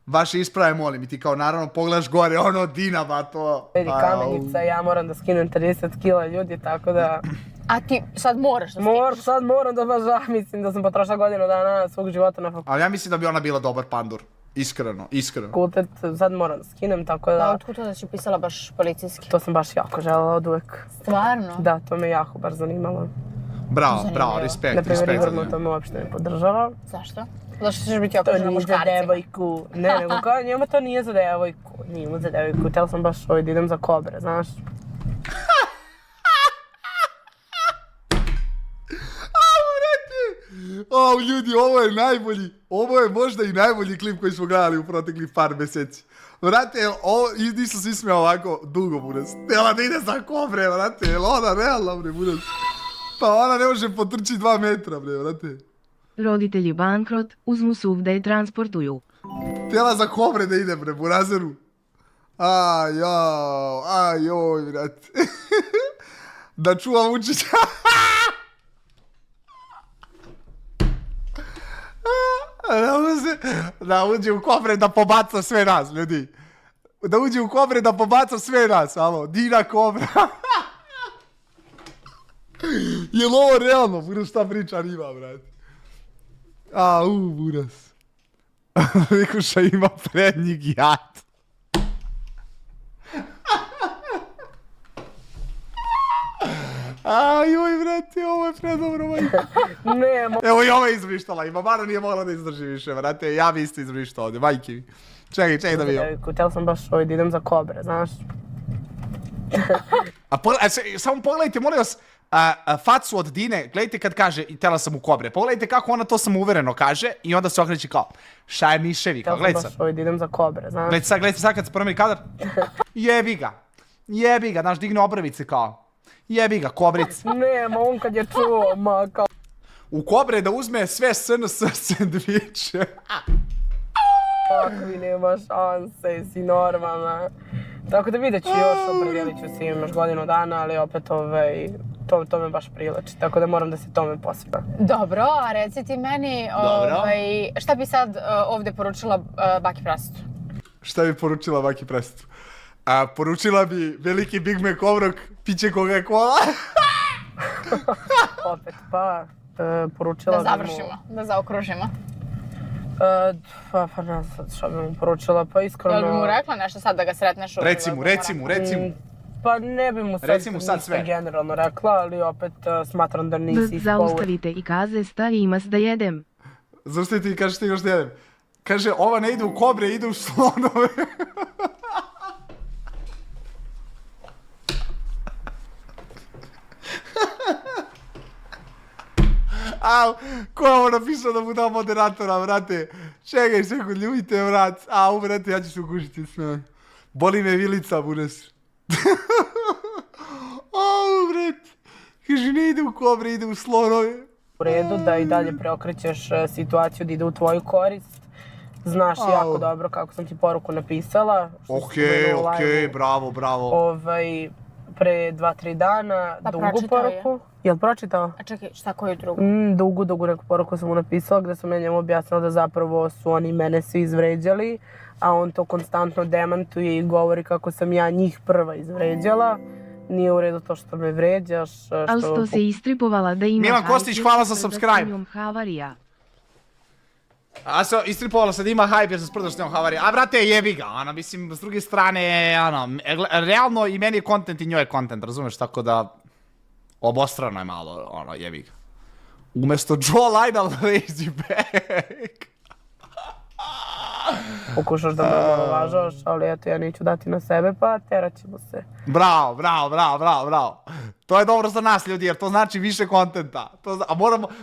vaše isprave molim i ti kao naravno pogledaš gore ono Dina, bato. Kamenica, ja moram da skinem 30 kila ljudi, tako da... A ti sad moraš da skineš? Sad moram da baš mislim da sam potrošila godinu dana svog života na Ali ja mislim da bi ona bila dobar pandur. Iskreno. fakultet, sad moram da skinem, tako da... A otkud to da si upisala baš policijski? To sam baš jako želela od uvek. Stvarno? Da, to me jako baš zanimalo. Bravo, respekt. Naprimjer, Ivorno to me uopšte ne podržava. Zašto? Zašto ćeš biti okružena To nije za muškarcima? devojku. Ne, nego kao njima to nije za devojku. Nije mu za devojku. Htjela sam baš da idem za kobre, znaš. Ljudi, ovo je možda i najbolji klip koji smo gledali u proteklih par mjeseci. Vrate, nisam se ismijao ovako dugo, buraz. Htjela da ide za kobre, vrate, jel ona realna, bre, buraz. Pa ona ne može potrči 2 metra, bre, vrate. Roditelji bankrot, uzmu SUV da je transportuju. Htjela za kobre da ide, bre, burazeru. Ajoj, vrate. Da čuvam učića. Da uđe u kobre da pobaca sve nas, ljudi. Da uđe u kobre da pobaca sve nas, alo, Dina kobra. Jel ovo realno, buraz, šta priča ima, brate? Buraz. Vikuša ima prednji gijat. Joj, brate, ovo je predobro, majka. Evo i ova je izvrištala i mamana nije mogla da izdrži više, brate. Ja bi isto izvrištao ovdje, majke mi. Čekaj da vidim. Htjela sam baš da idem za kobre, znaš. Samo pogledajte, molim vas, facu od Dine, gledajte kad kaže htjela sam u kobre. Pogledajte kako ona to samouvereno kaže i onda se okreće kao šta je miševi, kao gledaj sad. Htjela sam baš da idem za kobre, znaš. Gledajte sad kad se promeni kadar. Jebi ga, znaš, digne obravice kao. Jebi ga, kobric. Nema, on kad je čuo, ma kao... u kobre da uzme sve SNS sendviče. Kakvi nema šanse, si normalna. Tako da vidjet ću još, opredijelit ću se imaš godinu dana, ali opet to me baš privlači, tako da moram da se tome posvetim. Dobro, a reci ti meni, šta bi sad ovdje poručila baki prasetu? Šta bi poručila baki prasetu? Poručila bi veliki Big Mac obrok, piće Coca-Cola. Opet, poručila Da bi mu... završimo, da zaokružimo. Pa ne znam šta bi mu poručila, pa iskreno... Jel bi mu rekla nešto sad da ga sretneš u Reci mu. Pa ne bi mu sad sve. generalno rekla, ali opet smatram da nisi ispovu. Zaustavite i kaze stari imas da jedem. Zaustavite i kažete još da jedem. Kaže, ova ne ide u kobre, ide u slonove. Au, ko je ovo napisao da mu dao moderatora, vrate? Čekaj sekund, ljubite, vrat. Au, vrate, ja ću se ugušiti sve. Boli me vilica, bunes. Au, vrate. Kaže, ne ide u kobre, ide u slonove. U redu da i dalje preokrećeš situaciju da ide u tvoju korist. Znaš jako dobro kako sam ti poruku napisala. Okej, bravo. Pre 2-3 dana, dugu poruku. Jel pročitao? A čekaj, šta koju drugu? Dugu neku poruku sam mu napisala gdje sam ja njemu objasnila da zapravo su oni mene svi izvređali, a on to konstantno demantuje i govori kako sam ja njih prva izvređala. Nije u redu to što me vređaš. Ali što se istripovala da ima... Milan Kostić, hvala za subscribe. Havarija. A se istripovala se da ima hype jer sam sprdao s njom havarija. A vrate, jebi ga, mislim, s druge strane, realno i meni je content i njoj je content, razumeš, tako da obostrano je malo, jebi ga. Umesto Joe Lionel lazy back. Pokušaš da me omalovažavaš, ali eto, ja neću dati na sebe, pa terat ćemo se. Bravo. To je dobro za nas, ljudi, jer to znači više kontenta. A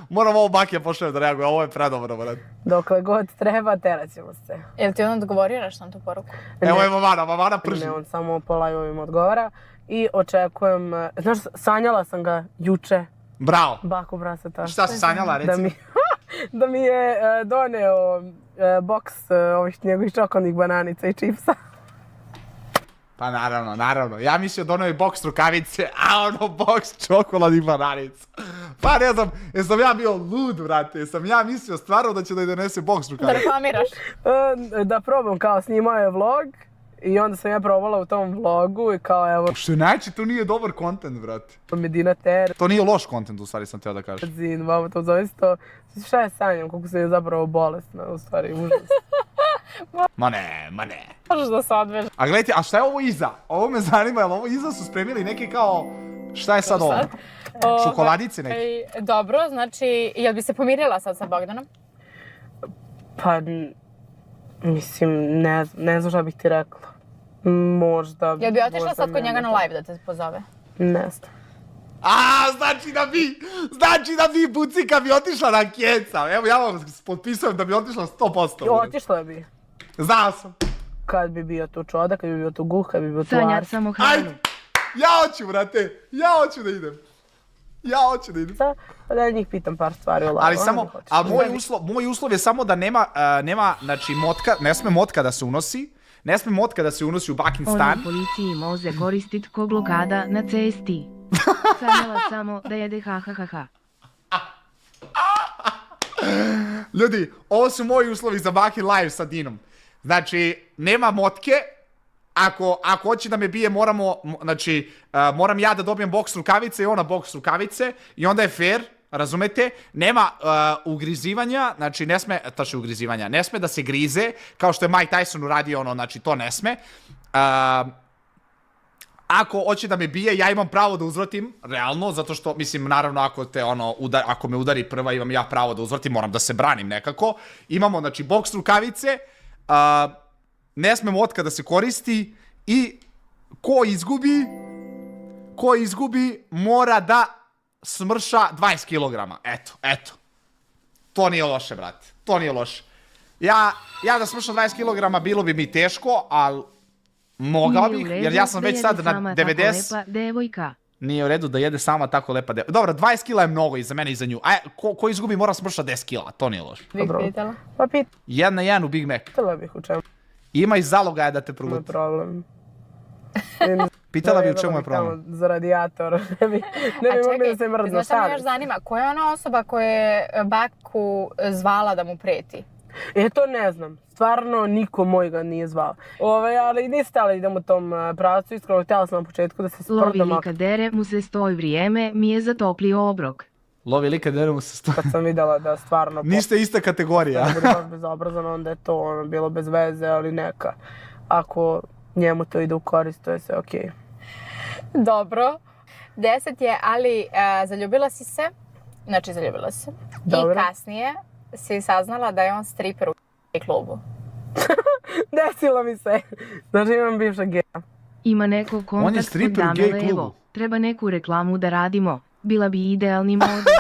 moram ovo Bakija pošaljem da reaguje, ovo je predobro, brad. Dokle god treba, terat ćemo se. Jel ti on odgovorio nešto na tu poruku? Evo je Vavana prži. Ne, on samo po live-ovim odgovara. I očekujem, znaš, sanjala sam ga juče. Bravo. Baku praseta. Šta si sanjala, reci? Da mi je doneo boks ovih njegovih čokolnih bananica i čipsa. Pa naravno. Ja mislio da ono je boks rukavice, a ono boks čokoladnih bananica. Pa ne znam, jesam ja bio lud, vrate, jesam ja mislio stvarno da će da donese boks rukavice. Da reklamiraš? Da probam, kao snimao je vlog i onda sam ja probala u tom vlogu i kao evo... Što znači, to nije dobar content, vrate. Medina Ter. To nije loš content, u stvari sam teo da kažem. Vamo to zove isto, šta je sanjam, koliko sam je zapravo bolesna, u stvari, užas. Ma ne. Možeš da se odvežeš. A gledajte, a šta je ovo iza? Ovo me zanima, jel ovo iza su spremili neki kao... Šta je sad ovo? Čokoladice neke? Dobro, znači, jel bi se pomirila sad sa Bogdanom? Pa, mislim, ne znam šta bih ti rekla. Možda... Jel bi otišla sad kod njega na live da te pozove? Ne znam. Znači da bi Bucika bi otišla na Kjeca. Evo ja vam potpisujem da bi otišla 100%. Otišla bi. Znao sam. Kad bi bio tu Čoda, kad bi bio tu Guh, kad bi bio tu Sanjar Ars. samo hranu. Ajde! Ja hoću, brate! Ja hoću da idem! Pa da njih pitam par stvari. Ali samo, moj uslov je samo da nema, znači, motka, ne sme motka da se unosi. Ne sme motka da se unosi u bakin Ono stan. u policiji može koristit ko blokada na cesti. Sanjala samo da jede ha. Ljudi, ovo su moji uslovi za bakin live sa Dinom. Znači, nema motke. Ako hoće da me bije, moram ja da dobijem boks rukavice i ona boks rukavice. I onda je fair, razumete? Nema ugrizivanja, znači ne sme da se grize, kao što je Mike Tyson uradio, znači to ne sme. Ako hoće da me bije, ja imam pravo da uzvratim, realno, zato što, mislim, naravno, ako me udari prva, imam ja pravo da uzvratim, moram da se branim nekako. Imamo, znači, boks rukavice, ne sme motka da se koristi i ko izgubi mora da smrša 20 kg. Eto. To nije loše, brate. To nije loše. Ja da smršam 20 kg bilo bi mi teško, ali mogao bih, jer ja sam već sad na 90... Devojka. Nije u redu da jede sama tako lepa devojka. Dobro, 20 kila je mnogo i za mene i za nju. Ko izgubi mora smršati 10 kila, to nije loše. Bih pitala. Pa 1 na 1 u Big Mac. pitala bih u čemu Ima i zalogaja da te je proguti. problem. Pitala bi u čemu je Tamo problem. za radijator, ne bi mogli da se mrzno. Znaš šta me još zanima? Koja je ona osoba koja je baku zvala da mu preti? To ne znam. Stvarno niko moj ga nije zvao. Ali niste htjeli idemo u tom pravcu. Iskreno htjela sam na početku da se Lovi sprdam. lika dere mu se stoj vrijeme, mi je zatoplio obrok. Lovi lika dere mu se Kad sam vidjela da stvarno... Niste ista kategorija. Da bude baš bezobrazano, onda je to bilo bez veze, ali neka. Ako njemu to ide u korist, to je sve okej. Dobro. 10 je, ali zaljubila si se. Znači, zaljubila si se. Dobro. I kasnije si saznala da je on striper u klubu. Desilo mi se. Znači imam bivšeg geja. Ima neko kontakt kod striper u dame gej klubu. Levo. Treba neku reklamu da radimo. Bila bi idealni model.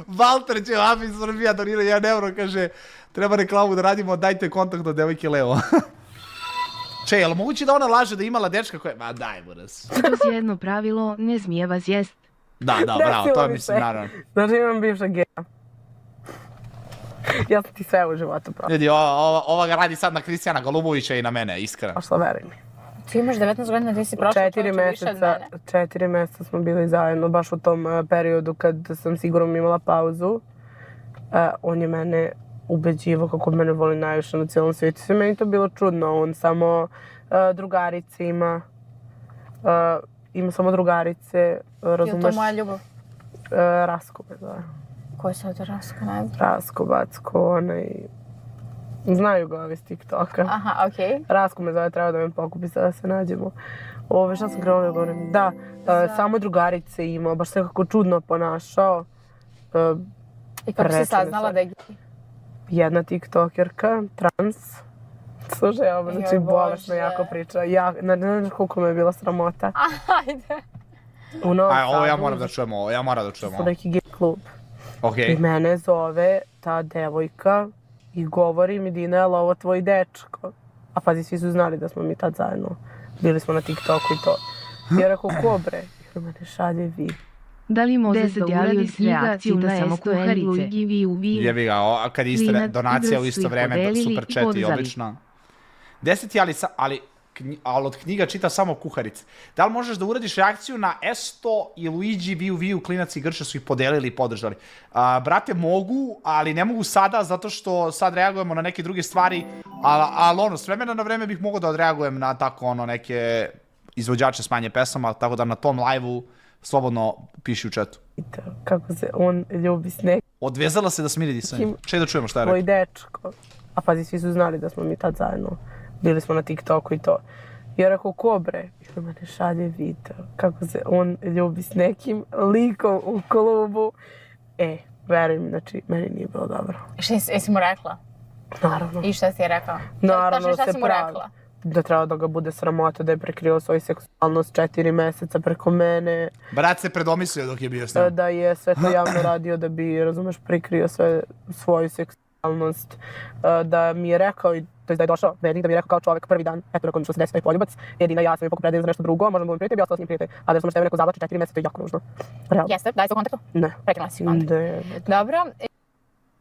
Valter će Afi Srbija donira 1 euro, kaže treba reklamu da radimo, dajte kontakt do devojke Leo. Če, je li moguće da ona laže da je imala dečka koja... Ma daj, buras. To si jedno pravilo, ne smije vas jest. Da, bravo, to Desilo je mi mislim se. naravno. Znači imam bivšeg geja. Ja sam ti sve u životu pravila. Ljudi, ova ga radi sad na Kristijana Golubovića i na mene, iskreno. Pa što, veruj mi. Ti imaš 19 godina, ti si prošla čovječe više od mene. 4 mjeseca smo bili zajedno, baš u tom periodu kad sam sigurno imala pauzu. On je mene ubeđivao kako mene voli najviše na cijelom svijetu. Sve meni to bilo čudno, on samo drugarice ima. Ima samo drugarice, razumeš? Je to moja ljubav? Rasko me zove. Ko je sad Rasko, ne znam? Rasko, Backo, onaj... Znaju ga ovi s TikToka. Aha, okej. Rasko me zove, treba da me pokupi sada da se nađemo. Šta sam krenula da govorim? Da, samo drugarice imao, baš se kako čudno ponašao. I kako si Reče mi saznala sad. da je gej? Jedna TikTokerka, trans. Slušaj, ovo znači Joj, bolesno Bože. jako priča. Ne znaš koliko me je bila sramota. Ajde. U Novom Ovo ja Sadu moram da čujem, su neki gay klub. Okej. I mene zove ta devojka i govori mi, Dina, je li ovo tvoj dečko? A pazi, svi su znali da smo mi tad zajedno. Bili smo na TikToku i to. I ja rekao, ko bre? I mene šalje vi. Da li možeš da uradiš reakciju reakciju na na samo kuharice? Jebi ga, kad je isto Klinac donacija igru u su isto ih vreme, podelili super i chat i podizali. odlično. 10 je, ali od knjiga čita samo kuharice. Da li možeš da uradiš reakciju na Esto i Luigi, Viu, Klinac i Grše su ih podelili i podržali? Brate, mogu, ali ne mogu sada, zato što sad reagujemo na neke druge stvari, ali ono, s vremena na vreme bih mogao da odreagujem na tako neke izvođače s manje pesama, tako da na tom live-u slobodno piši u chatu. Kako se on ljubi s nekim Odvezala se da smiri disanje. Čej da čujemo šta je rekao. tvoj dečko. A pazi, svi su znali da smo mi tad zajedno. Bili smo na TikToku i to. I ja rekao, ko bre? I mene šalje video kako se on ljubi s nekim likom u klubu. Veruj mi, znači, meni nije bilo dobro. Jesi mu rekla? Naravno. I šta si je rekao? Naravno Šta da si se mu pravi. rekla? Da treba da ga bude sramota da je prekrio svoju seksualnost 4 mjeseca preko mene. Brat se predomislio dok je bio s njom. Da je sve to javno radio da bi, razumeš, prikrio svoju seksualnost. Da mi je rekao, to je da je došao Vernik, da mi je rekao kao čovjek prvi dan, eto nakon što se desi taj poljubac, Jedina ja sam mi pokupredajem za nešto drugo, možemo da budem prijatelj, ja ostala s njim prijatelj. Ali da sam što je neko zavlači 4 mjeseca, to je jako nužno. Realno. Jeste, daj se u kontaktu? Ne. Prekinula si kontakt. Ne. Dobro,